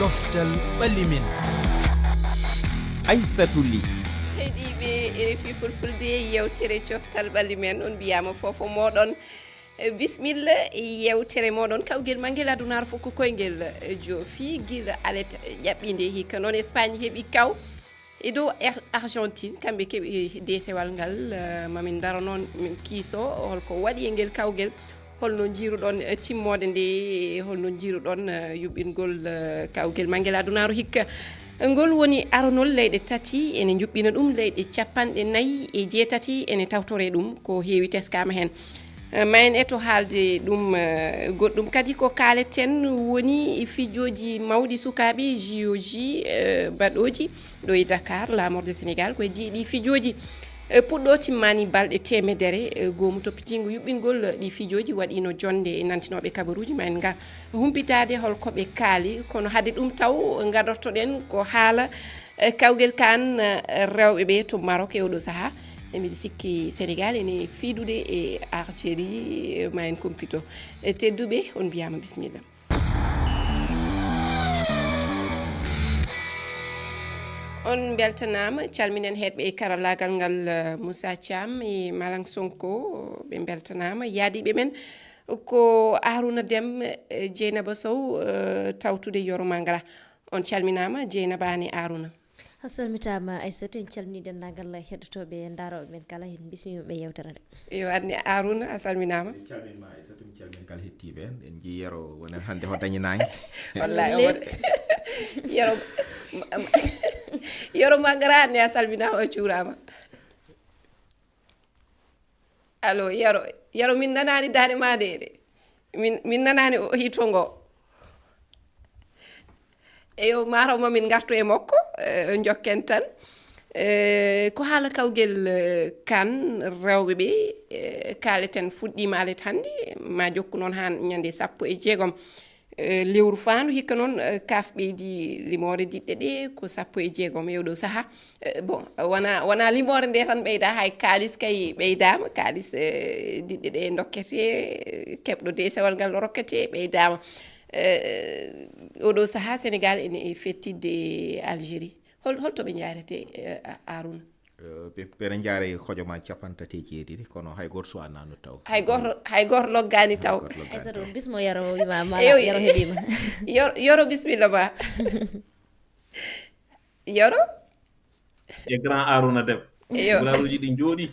coftal ɓalli men. Aissatou Ly heeɗiɓe RFI fulfulde yewtere coftal ɓalli men on mbiyama fofo moɗon bisimilla yewtere moɗon kawguel manguel adunaru fof ko koyguel joofi guila alet ƴaɓɓinde hikka noon Espagne heeɓi kaw e dow Argentine kamɓe keeɓi desewal ngal mamin daro noon min kiiso holko waɗi e nguel kawguel holno jiiruɗon timmode nde holno jiiruɗon yuɓɓingol kawguel manguel adunaru hikka ngol woni aronol leyɗe tati ene juɓɓina ɗum leyɗe 49 ene tawtore ɗum ko heewi teskama hen ma en eto haalde ɗum goɗɗum kadi ko kaleten woni fijoji mawɗi sukaɓe JOJ baɗoji ɗo e Dakar lamorde Sénégal koye jiiɗi fijoji puɗɗo timmani balɗe temedere goomu toppitigo yuɓɓingol ɗi fijoji waɗino jonde e nantinoɓe kabaruji ma en ga humpitade holkoɓe kaali kono haade ɗum taw gadortoɗen ko haala kawguel kan rewɓe ɓe to Maroc e oɗo saaha mbiɗa sikki Sénégal ene fiidude e Algérie ma en compito tedduɓe on mbiyama bisimilla. On beltanama calminen heɗɓe e karallagal ngal Moussa Thiam e Malang Sonko ɓe beltanama yaadiɓe men ko Arouna Deme Dieynaba Sow tawtude Yoro Mangara on calminama Dieynaba ne Arouna. A salmitama Aissatou en calmini dendagal heɗotoɓe daroɓe men kala hen bismimaɓe yewtere nde yo anne Arouna a salminama. calminma Aissatou mi calmin kala hettiɓe en jii Yero wonen hande ho dañinaki wallahi Yoro Mangara ne a salminama a cuurama. Allo Yero min nanani dande ma de min nanani o hito ngo eyo mataw mamin gartu e makko jokken tan ko haala kawguel kan rewɓe ɓe kaleten fuɗɗima alet hande ma jokku noon han ñande 16 lewru fandu hikka noon kaf ɓeydi limore diɗɗe ɗe ko 16 e oɗo saaha bon wona limore nde tan ɓeyda hay kalis kay ɓeydama kalis diɗɗe ɗe dokkete keɓɗo desewal ngal rokkete ɓeydama oɗo saaha Sénégal ene fettidde Algérie holto ɓe jarete Arouna. ɓeɗe jaare hojoma 37 kono hay goto suwanano taw hay goto loggani taw Aissatou bismo Yoro wimama Yoro heeɓima Yoro bisimilla ma Yoro e grand Arouna Deme Yo. gularuji ɗi jooɗi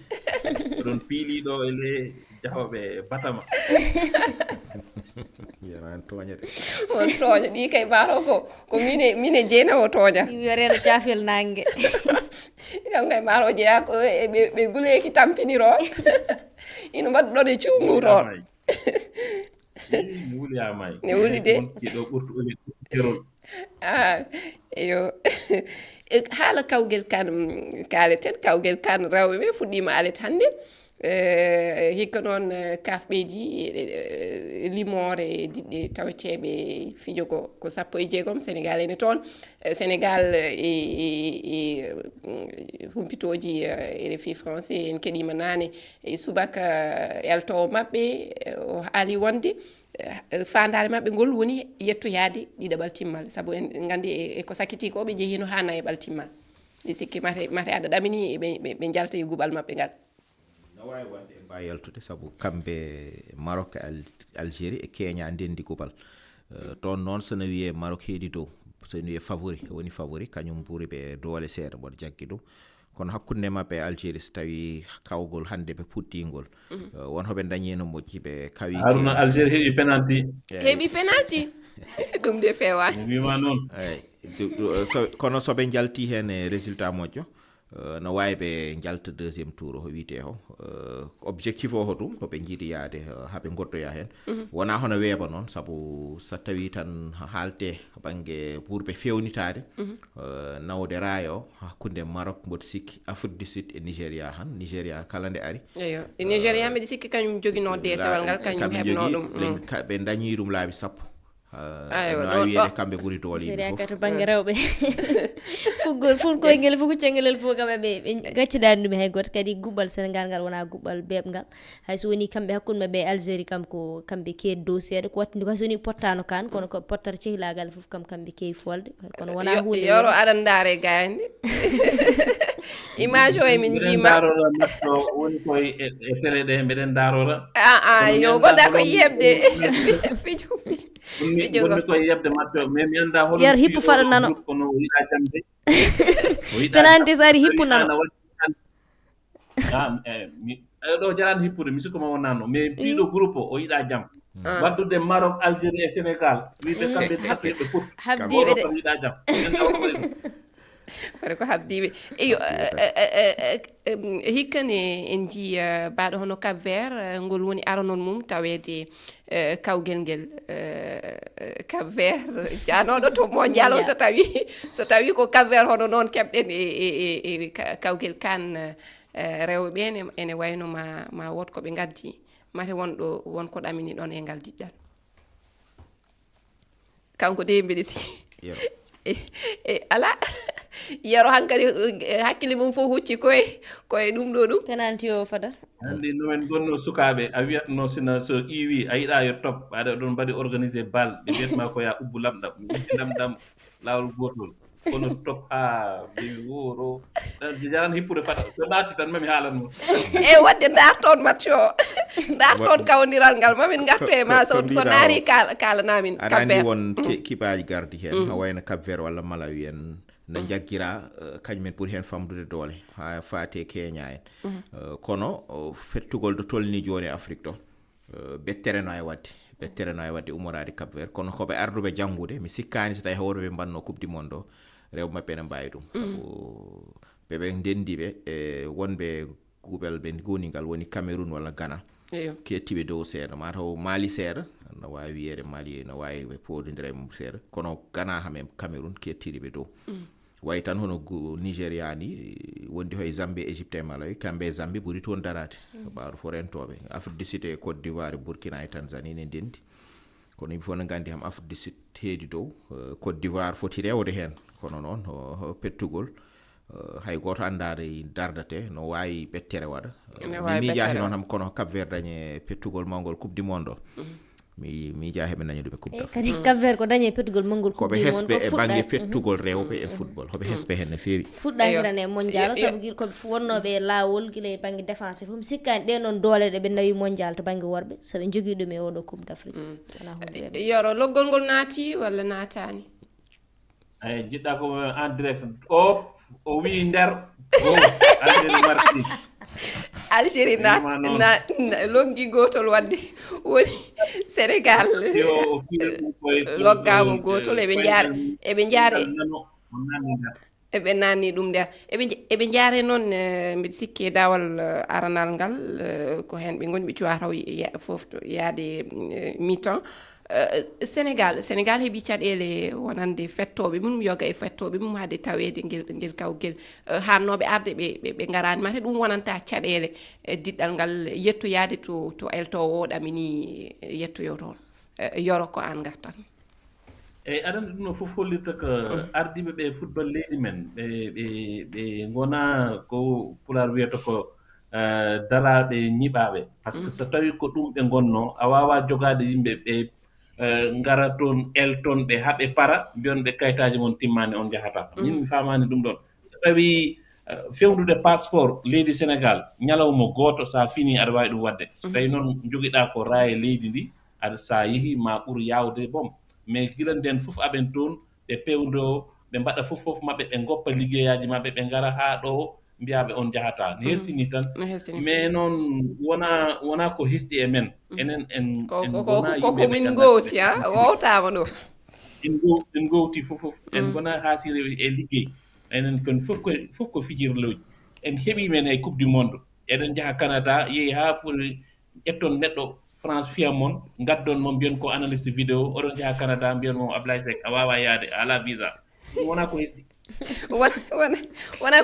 ɗon piiliɗo e le jahoɓe batama yeran toñade on tooña ɗi kay maro ko mine Dieynaba o tooñata wiyoreeno caafel nangue kam kay maro jeeya ko ɓe guleyki tampiniro ino mbaɗɗon e cuumu toon mi wuliyamayi ne wuli de ɗo ɓurtu oli terol eyo haala kawguel kan kaleten kawguel kan rewɓe ɓe fuɗɗima alet hande hikka noon kaf ɓeydi limore diɗɗe taweteɓe fijo ko 16 Sénégal ene toon Sénégal e humpitoji RFI français en keɗima nane e subaka eltowo mabɓe o haali wonde fandare mabɓe ngol woni yettoyade ɗiɗaɓal timmal saabu en gandi eko sakkiti ko ɓe jeehino ha nayaɓal timmal ɗi sikki mate aɗa ɗamini ɓe jalta e guɓal mabɓe ngal. no wawi wonde en mbawi yaltude saabu kamɓe Maroc Algérie e Kenya ndendi gubal toon noon sono wiye Maroc heedi dow sono wiye favori woni favori kañum ɓuuri ɓe doole seeɗa mboɗo jaggi ɗum kono hakkude mabɓe e Algérie so tawi kawgol hande ɓe puɗɗingol won hoɓe dañino moƴƴi ɓe kawi Haruna Algérie heeɓi penalty heeɓi penalty ɗum de fewa mi wima noon kono soɓe jalti hen e résultat moƴƴo no wawi ɓe jalta deuxiéme tour o wiyete o objectif o hoɗum koɓe jiiɗi yaade haaɓe goddoya hen wona hono weeɓa noon saabu so tawi tan haalte banggue ɓurɓe fewnitade nawde raaya o hakkude Maroc mboɗo sikki Afrique du Sud e Nigéria han Nigéria kala nde ari eyo e Nigéria mbiɗa sikki kañum joguino desewal ngal kañum heɓno ɗum ɓe dañi ɗum laabi sappo no wiide kamɓe ɓuri doole seri yimɓe akata banggue rewɓe fuggol fulkoyngel fof ko cengel fof kam ɓe gaccidani ɗum hay goto kadi guɓɓal sénégal ngal wona guɓɓal beɓgal hayso woni kamɓe hakkude mabɓe algérie kam ko kamɓe keedi dow seeɗa ko wattidi hayso woni pottano kan kono ko pottata cehilagal fof kam kamɓe keewi folde kono wona hunde yoro aɗan daare gayande image o emin jima darora matto woni koye e télé ɗe mbeɗen darora yo goɗɗa ko yebde fijo woni koye yebde matto mais mi anda hol yar hippo faɗa nano kono yiɗa jamde penanti so ari hippo nano ɗo jarani hippude mi sikko ma wonnanno mais piiɗo groupe o yiɗa jam waddude Maroc Algérie et Sénégal wiide kamɓe tatto yoɓe foot habdiɓe de kam yiɗa jam waɗa ko habdiɓe eyo hikkane en jii mbaɗo hono Cap Vert ngol woni aranon mum tawede kawgel ngel Cap Vert janoɗo to mondial o so tawi ko Cap Vert hono noon keɓɗen e kawgel kan rewɓe ene wayno ma wot ko ɓe gaddi mate wonko ɗamini ɗon e ngal diƴƴal kanko de mbiɗa sikki ala yero hankadi hakkille mum fof hucci koye ɗum ɗo ɗum penalty o fada andi nomen gonno sukaɓe a wiyatno sina so iwi a yiɗa yo top aɗa ɗon mbaɗi organisé bal ɓe wiyatma ko ya ubbu lamɗam lamɗam lawol gotol kono top ha mbi woro jaran hippude fata so ɗaati tan mami haalanmo wadde darton match o darton kawniral ngal mamin gartu e ma so naari kalanamin aɗa andi won kibaji gardi hen ha wayno Cap Vert walla Malawi en no jaggira kañumen ɓuri hen famdude doole ha faate Kenya en kono fettugol do tolni joni Afrique ɗo bettere no e wadde umorade Cap Vert kono koɓe arduɓe janggude mi sikkani so tawi hawre ɓe mbanno coupe du monde o rewɓe mabɓe ne mbawi ɗum sabu ɓeɓe ndendiɓe e wonɓe kuuɓel ɓe gonigal woni Cameroun walla Ghana kettiɓe dow seeɗa mataw Mali seeɗa no wawi wiyede Mali no wawi ɓe pododira e mum seeɗa kono Ghana hamen Cameroun kettiɗiɓe dow wayi tan hono Nigéria ni wondi hoye Zambie Égypte e Malawi kamɓe e Zambie ɓuuri toon darade ɓaaro fo rentoɓe Afrique du Sud e Côte d'Ivoire Burkina e Tanzanie ne ndendi kono yimɓe fof no gandi ham Afrique du Sud heedi dow Côte d'Ivoire foti rewde hen kono noon pettugol hay goto andade dardate no wawi ɓettere waɗa mi miijahi noon ham kono Cap Vert dañe pettugol mawgol coupe du monde mi miijahi ɓe dañi ɗum e coupe d'Afrique kadi Cap Vert ko dañe pettugol mawgol koɓe hesɓe e banggue pettugol rewɓe e football hoɓe hesɓe hen no fewi fuɗɗakiran e mondial saabu guila koɓe wonnoɓe e lawol guila e banggue défense fof mi sikkani ɗe noon doole ɗe ɓe nawi mondial to banggue worɓe soɓe jogui ɗum e oɗo coupe d'Afrique wona hunde yoro loggol ngol naati walla naatani ay jiɗɗa ko en direct o wi nder Algérie marti Algérie loggi gotol wadde woni Sénégal loggama gotol eɓe nanni ɗum nder eɓe jaare noon mbiɗa sikki e dawal aranal ngal ko hen ɓe goni ɓe cuwa taw fof to yaade mi-temps Sénégal heeɓi caɗele wonande fettoɓe mum yoga e fettoɓe mum hade tawede ngel kawgel hannoɓe arde ɓe garani mate ɗum wonanta caɗele diɗɗal ngal yettoyade to eltowo ɗamini yettoyo toon yoro ko an gartan eyyi aɗa andi ɗum no fof hollirta ko ardiɓe ɓe football leydi men ɓe gona ko pular wiyata ko daraɓe ñiɓaɓe par ce que so tawi ko ɗum ɓe gonno a wawa jogade yimɓe ɓe ngara toon elton ɓe haɓe para mbiyon ɓe kayitaji mon timmani on jahata min mi famani ɗum ɗon so tawi fewnude passeport leydi Sénégal ñalawma goto sa fini aɗa wawi ɗum wadde so tawi noon joguiɗa ko raaye leydi ndi aɗa sa yeehi ma ɓuur yawde boom mais gila nden fof aɓen toon ɓe pewdo ɓe mbaɗa fof maɓɓe ɓe goppa liggeyaji maɓɓe ɓe ngara ha ɗo mbiyaɓe on jahata ne hersini tan mais noon wona ko histi e men enen koko min gowti wowtama ɗo en gowti fof en gona haasire e liggey enen kon fof ko fijirloji en heeɓi men e coupe du monde eɗen jaaha Canada yeehi ha foti ƴetton neɗɗo France fiya mon gaddon mo mbiyon ko analyste vidéo oɗon jaaha Canada mbiyon mo Ablaye Seck a wawa yaade ala visa ɗum wona ko histi wona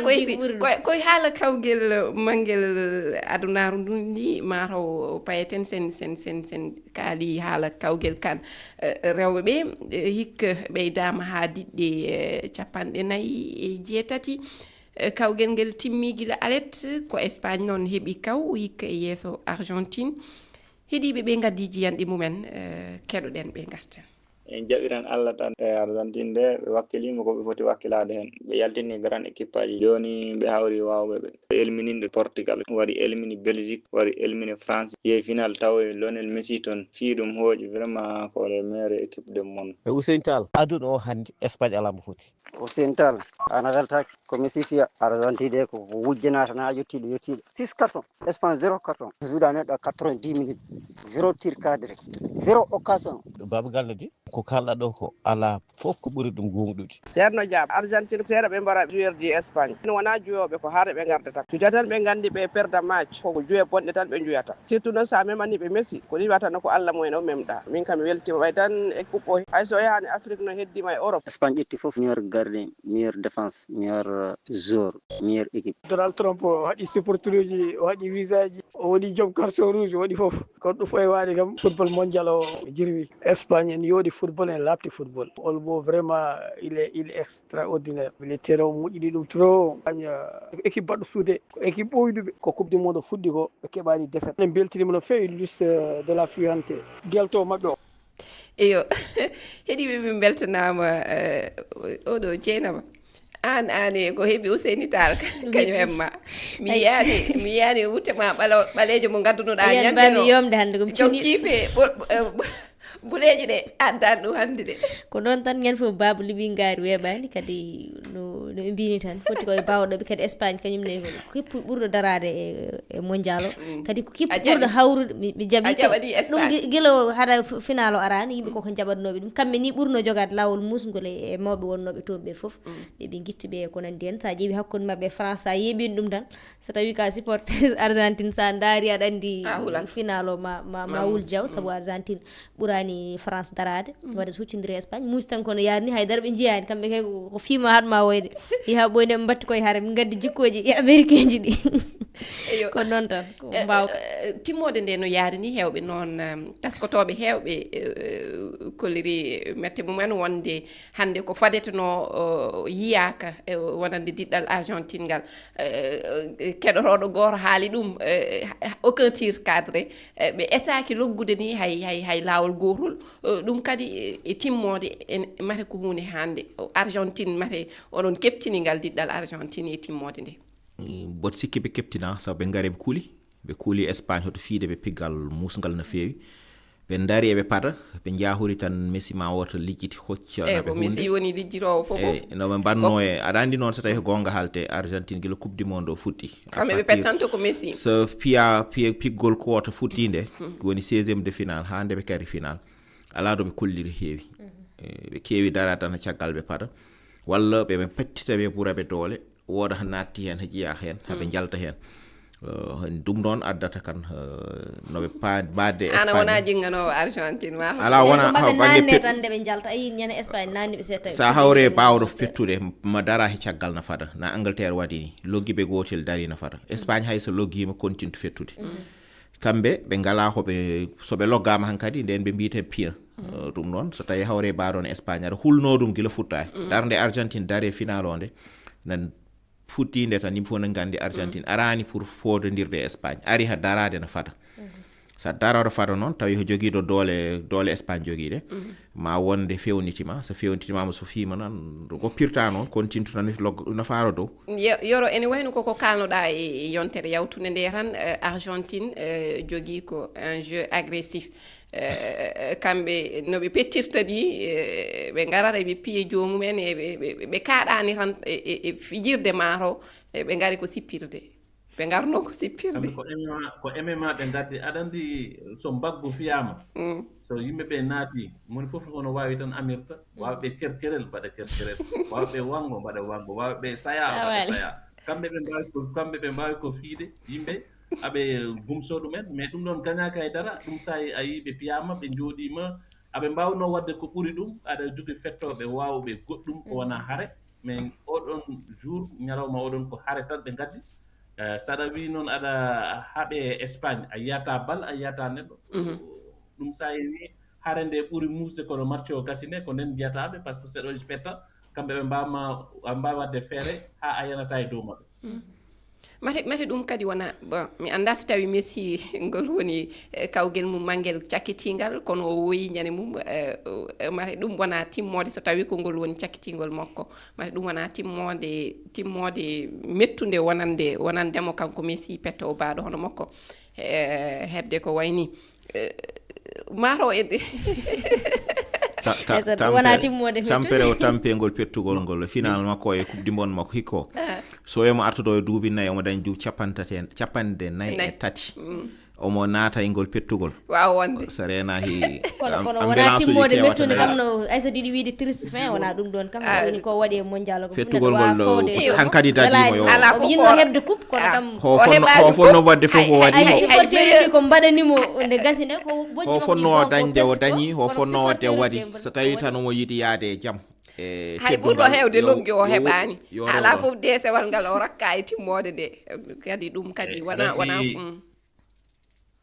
koye haala kawgel mangel adunaru ndun ni mataw payeten sen kaali haala kawgel kan rewɓe ɓe hikka ɓeydama ha diɗɗe 49 kawgel ngel timmi gila alet ko Espagne noon heeɓi kaw hikka e yeeso Argentine heeɗiɓe ɓe gaddi jiyanɗe mumen keɗoɗen ɓe garten en jaɓiran Allah tan e Argentine nde ɓe wakkilima ko ɓe foti wakkilade hen ɓe yaltini grande équipe aji joni ɓe hawri wawɓe ɓe elmininde Portugal wari elmini Belgique wari elmini France yehi final taw Lionel Messi toon fi ɗum hooƴi vraiment ko les meilleures équipes du monde. Hussein Tall aduna o hande Espagne ala mo foti Hussein Tall ana weltaki ko Messi fiya Argentine ko wujjanata na yettiɗo 6 carton Espagne 0 carton juuɗa neɗɗo 90 minutes 0 tir cadré 0 occasion. Baba Galladi ko kalɗa ɗo ko ala fof ko ɓuri ɗum gonɗude. Ceerno Diab Argentine seeɗa ɓe mbara joueur Espagne wona jouyoɓe ko haare ɓe gardata suja tan ɓe gandi ɓe perda match koko joué bonɗe tan ɓe juyata surtout noon sa memani ɓe Messi ko wiwata no ko Allah mumen o memɗa min kam mi weltima way tan e coupe o hayso yahani Afrique no heddima e Europe. Espagne ƴetti foof meilleur gardien meilleur défense meilleur joueur meilleur équipe. Donald Trump o waɗi supporter uji o waɗi visa ji o waɗi joom carton rouge o waɗi foof kono ɗum fof e waɗi kam football mondial o jirwi Espagne en yoodi football en labti football olmo vraiment il est extraordinaire militaire o moƴƴini ɗum trop équipe baɗɗo suude ko équipe ɓoyduɓe ko coupe du monde fuɗɗi ko ɓe keɓani défaite en beltinima no fewi liste de la fiante guelto mabɓe o eyo heeɗiɓe min beltanama oɗo Dieynaba an ko heeɓi Ousseyni Tall kañum hemma mi yiyani wuttema ɓalejo mo gaddunoɗa ñande yomde hande kom jom kiife buleji ɗe addani ɗum hande de ko ɗon tan ñande fof Babou Liby ngaari weeɓani kadi no ɓe mbini tan foti koye bawɗoɓe kadi Espagne kañumne ko kippu ɓurɗo darade e mondial o kadi ko kippu ɓurɗo hawrude mi jaɓi ɗum guila haɗa final o arani yimɓe koko jaɓatnoɓe ɗum kamɓe ni ɓurno jogade lawol musgol e mawɓe wonnoɓe toon ɓe foof ɓeɓe guitti ɓe ko nandi hen sa ƴeewi hakkude mabɓe France sa yeeɓini ɗum tan so tawi ka supporter Argentine sa daari aɗa andi final o ma wul diaw saabu Argentine ɓurani France darade wadde so huccodiri Espagne muusi tan kono yaari ni haydara ɓe jiyani kamɓe kay ko fiima hatma woyde yaha ɓoyde ɓe batti koye haare ɓe gaddi jikkoji e américain ji ɗi ko noon tan ko mbawka timmode nde no yaari ni hewɓe noon taskotoɓe hewɓe kolliri mette mumen wonde hande ko fadeteno yiyaka wonande diɗɗal Argentine ngal keɗotoɗo goto haali ɗum aucun tir cadré ɓe etaki loggude ni hay lawol gotol ɗum kadi e timmode mate ko hunde hande Argentine mate onon keptini ngal diɗɗal Argentine e timmode nde boto sikki ɓe keptina sabu ɓe gaari ɓe kuuli Espagne hoto fiide ɓe piggal musgal no feewi ɓe daari eɓe paada ɓe jahori tan Messi ma wota lijjiti hoccanaɓe hunde Messi woni lijjirowo fof noɓe mbanno e aɗa andi noon so tawi ko gonga haalte Argentine guila coupe du monde o fuɗɗi kamɓe ɓe pettanto ko Messi so piggol koota fuɗɗinde woni 16e de final ha nde ɓe kari final ala ɗo ɓe kolliri heewi ɓe keewi dara tan caggal ɓe paada walla ɓe pettita ɓe ɓura ɓe doole woda natti hen ha jiya hen haɓe jalta hen ɗum ɗon addata kan noɓe badde Espagne ana wona jingganowo Argentine ma ala wona nanne tan nde ɓe jalta ayi ñande Espagne nanni ɓe setta sa hawre bawɗo pettude ma dara he caggal na fada na Angleterre waɗi ni loggiɓe gotel dari na fada Espagne hayso loggima continue fettude kamɓe ɓe ngala hoɓe soɓe loggama hankadi nden ɓe mbiyete pire ɗum noon so tawi hawre baɗon Espagne aɗa hulno ɗum guila futtaki darde Argentine daari final o nde nan futtinde tan yimɓe fof no gandi Argentine arani pour fododirde Espagne ari ha darade no fada sa darade fada noon tawi ko joguiɗo doole Espagne joguiɗe ma wonde fewnitima so fewnitimama so fiima noon goppirta noon continue tan no faaro dow yoro ene wayno koko kalnoɗa e yontere yawtude nde tan Argentine jogui ko un jeu agressif kamɓe no ɓe pettirta ni ɓe garata ɓe piye jomumen ɓe kaɗani tan e fijirde mato ɓe gari ko sippirde ɓe garno ko sippirde ko MMA ɓe gaddi aɗa andi so mbaggu fiyama so yimɓeɓe naati moni foof ono wawi tan amirta wawɓe cercerel mbaɗa cercerel wawɓe wango mbaɗa wango wawɓe saya mbaɗa saya kamɓe ɓe mbawi ko fiide yimɓe aɓe gumso ɗumen mais ɗum ɗon gañaka e dara ɗum sa a yi ɓe piyama ɓe jooɗima aɓe mbawno wadde ko ɓuuri ɗum aɗa jogui fettoɓe wawɓe goɗɗum ko wona haare mais oɗon jour ñalawma oɗon ko hare tan ɓe gaddi saɗa wi noon aɗa haɓe Espagne a yiyata bal a yiyata neɗɗo ɗum sa wi hare nde ɓuri musde kono match o gasine ko nden jiyataɓe par ce que seɗo spetta kamɓe ɓe mbawa wadde feere ha a yanata e dow maɓɓe mate ɗum kadi wona bon mi anda so tawi Messi ngol woni kawgel mum mangel cakkitingal kono o woyi ñande mum mate ɗum wona timmode so tawi ko ngol woni cakkitingol makko mate ɗum wona timmode mettude wonandemo kanko Messi petto o baɗo hono makko hebde ko wayni maro tampere o tampengol pettugol ngol final makko e coupe du monde makko hikko so yemo artudo e duubi 4 omo dañ duubi 53 omo naata e ngol pettugol waaw wonde so rena hi kono wona timmode mettude kam no aysa didi wiide triste fin wona ɗum ɗon kam woni ko waɗi e mondial ko pettugol ngol hankadi dadimo yo yinno hebde coupe kono kam ho fonno wadde fof o waɗi ay supporter ko mbaɗanimo nde gasine ko bojji ho fonno dañde o dañi ho fonno wadde o waɗi so tawi tan omo yiɗi yaade e jaam hay ɓurɗo heewde loggi o heɓani ala fof desewal ngal o rakka e timmode nde kadi ɗum kadi wona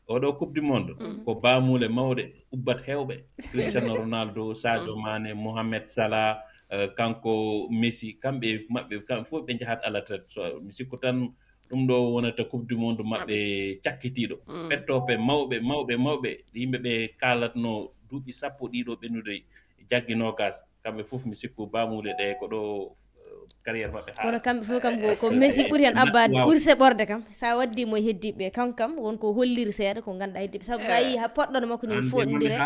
oɗo coupe du monde ko bamule mawɗe ubbat hewɓe Cristiano Ronaldo Sadio Mane Mohamed Salah kanko Messi kamɓe fof ɓe jahat à la traite mi sikku tan ɗum ɗo wonata coupe du monde maɓɓe cakkitiɗo ɓettoɓe mawɓe yimɓeɓe kalatno duuɓi sappo ɗiɗo ɓennude jagginogas kamɓe fof mi sikku bamule ɗe ko ɗo carrière maɓɓe kono kamɓe fof kam ko Messi ɓuri hen abbade ɓuri seɓorde kam sa waddimo heddiɓe kankam wonko holliri seeɗa ko ganduɗa heddiɓe saabu sa yi ha poɗɗono makko ni foɗodire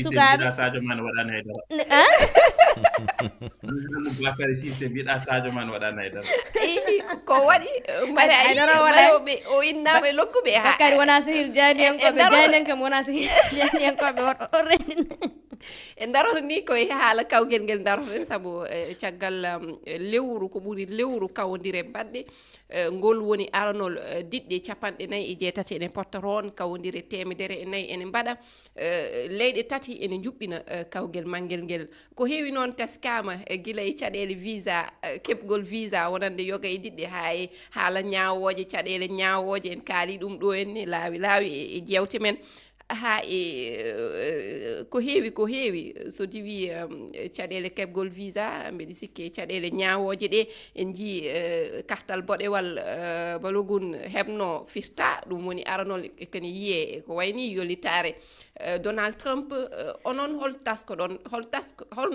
sukaɓe Sadio Mane waɗani haydara Bakary Cissé mbiɗa Sadio Mane waɗani haydara ko waɗi mbaɗa ayiɓe o innaɓe lokkuɓe ha Bakary wona sehil janiyankoɓe janiyankam wona sehil janiyankoɓe o renni e daroto ni koye haala kawgel ngel daroten saabu caggal lewru ko ɓuri lewru kawodire baɗɗe ngol woni aranol diɗɗe 49 ene potta toon kawodire 400 ene mbaɗa leyɗe tati ene juɓɓina kawgel manguel ngel ko heewi noon teskama guila e caɗele visa keɓgol visa wonande yoga e diɗɗe ha e haala ñawoje caɗele ñawoje en kaali ɗum ɗo henne laawi e jewte men ha e ko heewi so diwi caɗele keɓgol visa mbeɗa sikki caɗele ñawoje ɗe en jii kartal boɗewal balogun heɓno firta ɗum woni aranol kene yiye ko wayni yolitare Donald Trump onon holno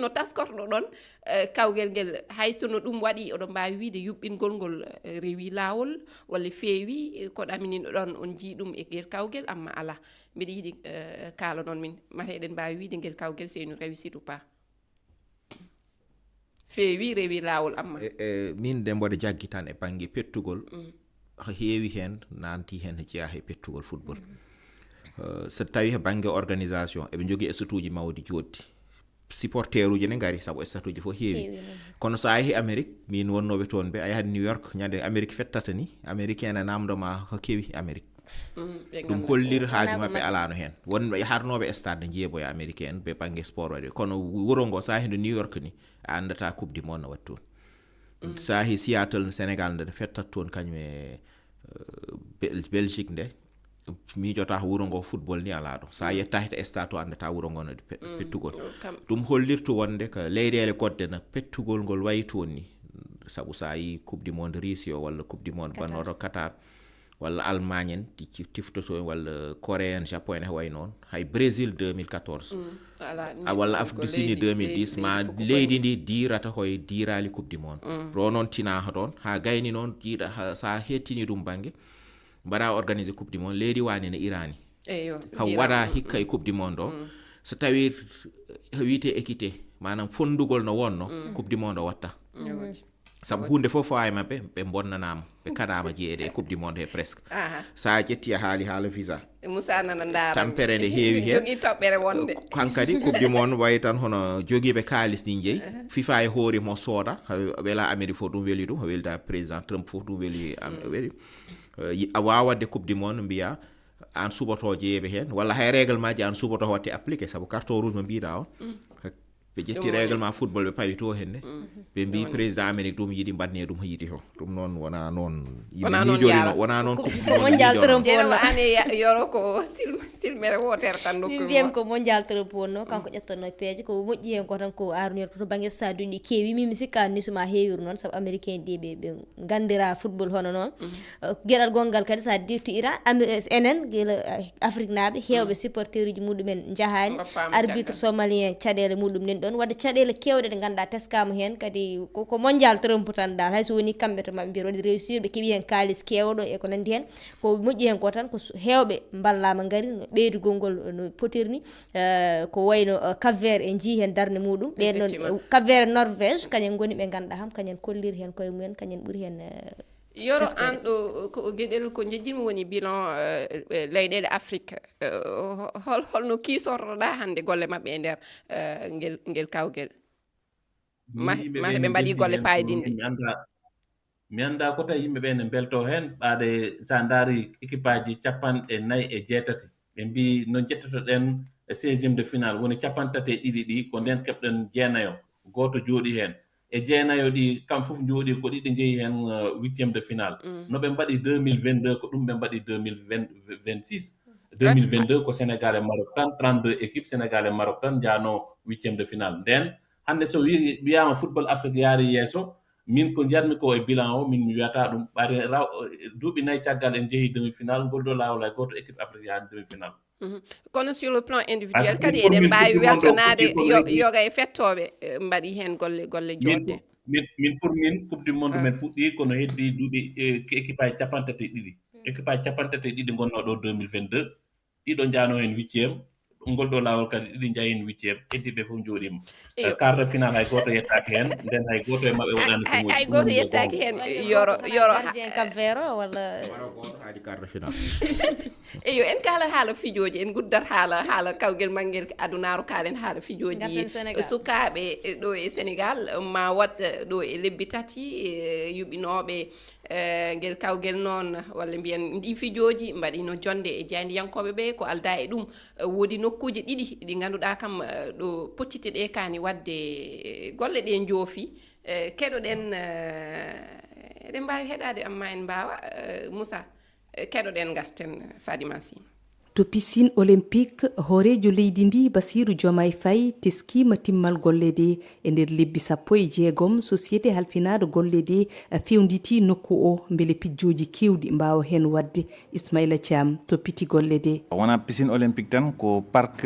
taskorɗo ɗon kawgel ngel haysono ɗum waɗi oɗon mbawi wiide yuɓɓingol ngol rewi lawol walla feewi ko ɗaminiɗo ɗon on jii ɗum e ngel kawgel amma ala mbiɗa yiɗi kaala noon min mata eɗen mbawi wiide ngel kawgel c'est une réussite ou pas feewi rewi lawol amma min de mboɗo jaggi tan e banggue pettugol heewi hen nanti hen jeeya e pettugol football so tawi he banggue organisation eɓe jogui statut uji mawdi joddi supporter uji ne gari saabu statut uji fof heewi kono sa yeehi Amérique min wonnoɓe toon ɓe a yahat New York ñande Amérique fettata ni américain ene namdoma ko kewi Amérique ɗum hollir haaju maɓɓe alano hen wonɓe harnoɓe stade jeeboya américain ɓe banggue sport waɗi kono wuro ngo sa hendo New York ni a andata coupe du monde wat toon sa hi Seattle Sénégal nde fettat toon kañum e Belgique nde miijota wuro ngo football ni ala ɗo sa yetta heta stade to andata wuro ngo no pettugol ɗum hollirtu wonde ko leyɗele godde no pettugol ngol wayi toon ni saabu sa yi coupe du monde Russie o walla coupe du monde bannoɗo Qatar walla Allemagne en tiftoto walla Corée en Japon en way noon hay Brésil 2014 walla Afrique du Sud 2010 ma leydi ndi dirata hoye dirali coupe du monde ro noon tinaha toon ha gayni noon jiiɗa sa hettini ɗum banggue mbaɗa organisé coupe du monde leydi wani ne irani ha waɗa hikka e coupe du monde o so tawi wiite équité manam fondugol no wonno coupe du monde o watta sabu hunde fof fawi mabɓe ɓe bonnanama ɓe kaɗama jeeyede e coupe du monde he presque sa ƴetti a haala visa Moussa nana ndara tampere nde heewi hen jogi toɓɓere wonde kankadi coupe du monde wayi tan hono jogiiɓe kaalis ni jeeyi FIFA e hoore mo sooda wela Amérique fof ɗum weli ɗum welda président Trump fof ɗum weli a wawa wadde coupe du monde mbiya an suɓoto jeeyeɓe hen walla hay règlement ji an suɓoto watte appliqué saabu carton rouge mo mbiɗa o ɓe ƴetti règlement football ɓe pawi to henne ɓe mbi président amérique ɗum yiɗi mbaɗne ɗum yiiti ho ɗum noon wona noon yimɓe miijori wona noon mondial trompe wonno ane yoro ko silmere wotere tan nokku mbiyam ko mondial trompe wonno kanko ƴettanno peeje ko moƴƴi hen ko tan ko arnir to banggue stade uji keewi mimi sikka nisuma heewiru noon saabu américain ɗi ɓe gandira football hono noon gueɗal gongal kadi sa dirtira enen guila afrique naaɓe hewɓe supporteur uji muɗumen jahani arbitre somalien caɗele muɗum nen ɗon wadde caɗele kewɗe ɗe ganduɗa teskama hen kadi ko mondial trompe tan dal hayso woni kamɓe to mabɓe mbiya waɗi réussir ɓe keeɓi hen kalis kewɗo e ko nandi hen ko moƴƴi hen ko tan ko hewɓe ballama gaari no ɓeydugol ngol no potirni ko wayno Cap-Vert en jii hen darde muɗum ɓen noon Cap-Vert Norvège kañen goni ɓe ganduɗa ham kañen kolliri hen koye mumen kañen ɓuuri hen yoro an ɗo ko gueɗel ko jejjimi woni bilan leyɗele afrique holno kiisortoɗa hande golle mabɓe e nder ngel kawguel mate ɓe mbaɗi golle payidinde mi anda ko tawi yimɓe ɓe ne belto hen ɓaade sa daari équipe aji 49 ɓe mbi no jettotoɗen 16e de finale woni 32 ɗi ko nden keɓɗen jeenayo goto jooɗi hen e jeenayo ɗi kam fof jooɗi ko ɗiɗi jeeyi hen 8e de finale no ɓe mbaɗi 2022 ko ɗum ɓe mbaɗi 2026 2022 ko Sénégal e Maroc tan 32 équipes Sénégal e Maroc tan jaano 8e de finale nden hande so wiyama football Afrique yaari yeeso min ko jarmi ko e bilan o min mi wiyata ɗum ɓaade duuɓi 4 caggal en jeehi demi finale ngol ɗo laawol hay goto équipe Afrique yaani demi finale kono sur le plan individuel kadi eɗen mbawi weltonade yoga e fettoɓe mbaɗi hen golle joɗɗe min pour min coupe du monde men fuɗɗi kono heddi duuɓi équipe aji 32 équipe aji 32 gonno ɗo 2022 ɗiɗo jaano hen 8e ngol ɗo laawol kadi ɗiɗi jayi hen 8e heddiɓe fof jooɗima quart de finale hay goto yettaki hen nden hay goto e mabɓe waɗani hay goto yettaki hen yoro Cap-Vert walla goto haali quart de finale eyo en kalat haala fijoji en guddat haala kawguel manguel adunaru kalen haala fijoji sukaɓe ɗo e Sénégal ma wat ɗo e lebbi tati yuɓinoɓe ngel kawguel noon walla mbiyen ɗi fijoji mbaɗino jonde e jeyndiyankoɓe ɓe ko alda e ɗum woodi nokkuji ɗiɗi ɗi ganduɗa kam ɗo poccite ɗe kani wadde golle ɗe joofi keɗoɗen eɗen mbawi heɗade amma en mbawa Moussa keɗoɗen garten Fadima Sy to piscine olympique hoorejo leydi ndi Bassirou Diomaye Faye teskima timmal golle ɗe e nder lebbi 16 société halfinade golle ɗe fewnditi nokku o beele pijjoji kewɗi mbawa hen wadde Ismaïla Thiam toppiti golle ɗe wona piscine olympique tan ko parc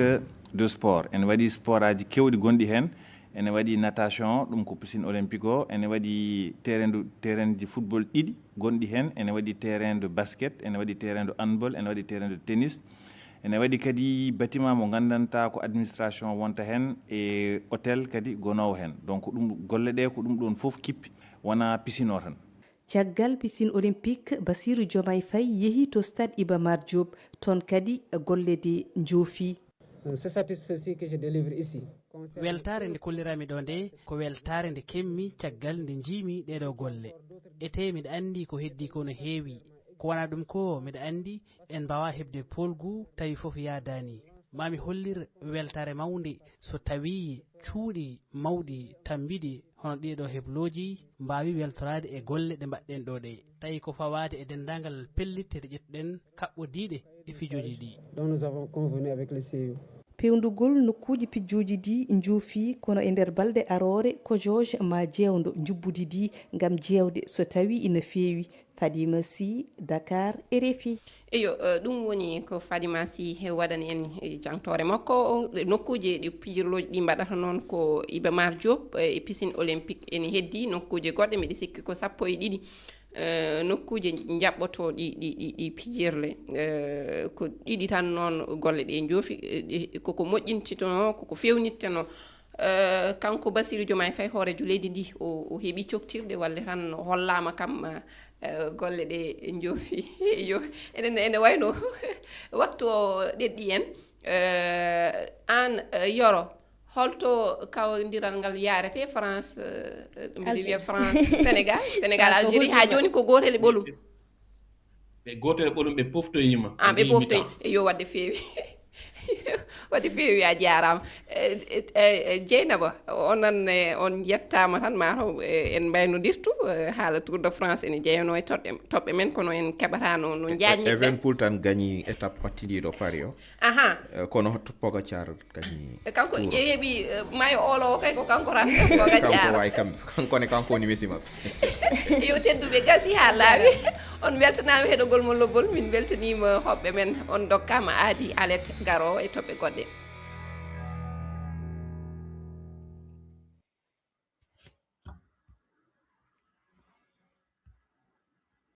de sport en waɗi sport aji kewɗi gonɗi hen ene waɗi natation ɗum ko piscine olympique o ene waɗi terrain de football ɗiɗi gonɗi hen ene waɗi terrain de basket ene waɗi terrain de handball ene waɗi terrain de tennis ene waɗi kadi bâtiment mo gandanta ko administration wonta hen e hôtel kadi gonowo hen donc ɗum golle ɗe ko ɗum ɗon fof kippi wona piscine o tan caggal piscine olympique Bassirou Diomaye Faye yeehi to stade Iba Mar Diop toon kadi golle ɗe joofi c'est satisfait que je délivre ici weltare nde kollirami ɗo nde ko weltare nde kemmi caggal nde jiimi ɗeɗo golle ete miɗa andi ko heddi ko no heewi ko wona ɗum ko miɗa andi en mbawa hebde polgu tawi foof yadani mami hollir weltare mawde so tawi cuuɗi mawɗi tambiɗi hono ɗiɗo hebloji mbawi weltorade e golle ɗe mbaɗɗen ɗo ɗe tawi ko fawade e dendagal pellitte ɗe ƴettuɗen kaɓɓodiɗe e fijoji ɗi donc nous avons convenu avec le CIO pewndugol nokkuji pijjoji ɗi joofi kono e nder balɗe arore ko jooje ma jewdo jubbudi ɗi gam jewde so tawi ina feewi Fadima Sy Dakar RFI eyo ɗum woni ko Fadima Sy waɗani en jangtore makko nokkuji ɗi pijirloji ɗi mbaɗata noon ko Iba Mar Diop e piscine olympique ene heddi nokkuji goɗɗe miɗi sikki ko 12 nokkuje jaɓɓoto ɗi pijirle ko ɗiɗi tan noon golle ɗe joofi koko moƴƴintitono koko fewnitteno kanko Bassirou Diomaye Faye hoorejo leydi ndi o heeɓi coktirɗe walla tan hollama kam golle ɗe joofi yo ene wayno waktu o ɗeɗɗi en an yoro holto kawdiral ngal yarete France mbiɗa wiya France Sénégal Algérie ha joni ko gotel e ɓolum ɓe gotel e ɓolum ɓe poftoyima ɓe poftoyi yo wadde feewi waɗi feewi a jarama Dieynaba onan on yettama tan mataw en mbaynodirtu haala Tour de France ene jeeyano e toɓɓe men kono en keɓatano no jaññiɓe Evenepoel tan gagni étape pattidiɗo Paris o aha kono Pogacar gagni kanko heeɓi mayo olo o kay ko kanko tan Pogacar kanko woni Messi mabɓe yo tedduɓe gasi ha laaɓi on weltanama heɗogol mo lobbol min weltanima hoɓɓe men on dokkama aadi alet garo e toɓɓe goɗɗe